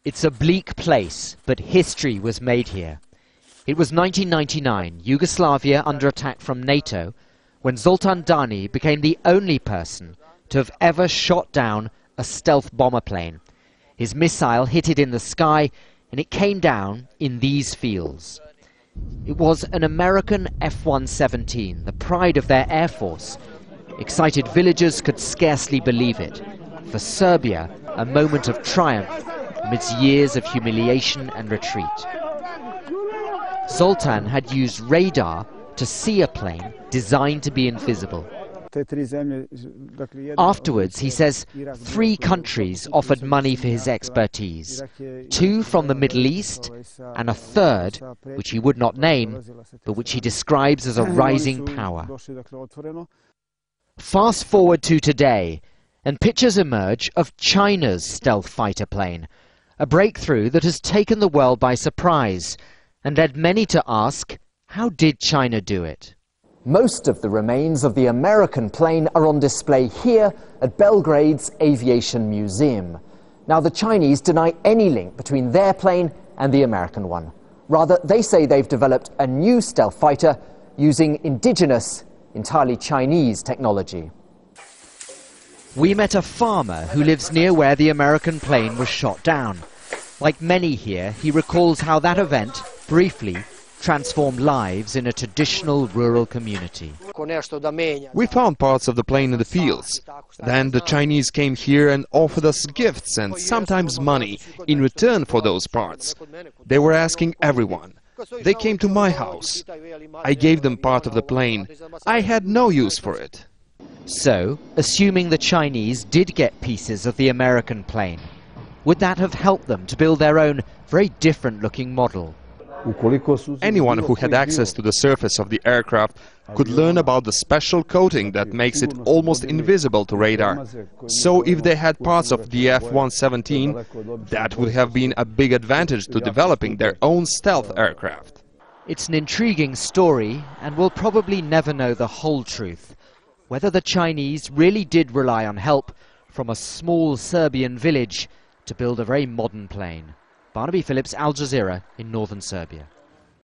It's a bleak place, but history was made here. It was 1999, Yugoslavia under attack from NATO, when Zoltan Dani became the only person to have ever shot down a stealth bomber plane. His missile hit it in the sky, and it came down in these fields. It was an American F-117, the pride of their air force. Excited villagers could scarcely believe it. For Serbia, a moment of triumph amidst years of humiliation and retreat. Zoltan had used radar to see a plane designed to be invisible. Afterwards, he says, 3 countries offered money for his expertise. 2 from the Middle East, and a third, which he would not name, but which he describes as a rising power. Fast forward to today, and pictures emerge of China's stealth fighter plane, a breakthrough that has taken the world by surprise, and led many to ask, how did China do it? Most of the remains of the American plane are on display here at Belgrade's Aviation Museum. Now, the Chinese deny any link between their plane and the American one. Rather, they say they've developed a new stealth fighter using indigenous, entirely Chinese technology. We met a farmer who lives near where the American plane was shot down. Like many here, he recalls how that event, briefly, transformed lives in a traditional rural community. We found parts of the plane in the fields. Then the Chinese came here and offered us gifts and sometimes money in return for those parts. They were asking everyone. They came to my house. I gave them part of the plane. I had no use for it. So, assuming the Chinese did get pieces of the American plane, would that have helped them to build their own very different-looking model? Anyone who had access to the surface of the aircraft could learn about the special coating that makes it almost invisible to radar. So if they had parts of the F-117, that would have been a big advantage to developing their own stealth aircraft. It's an intriguing story, and we'll probably never know the whole truth. Whether the Chinese really did rely on help from a small Serbian village to build a very modern plane. Barnaby Phillips, Al Jazeera in northern Serbia.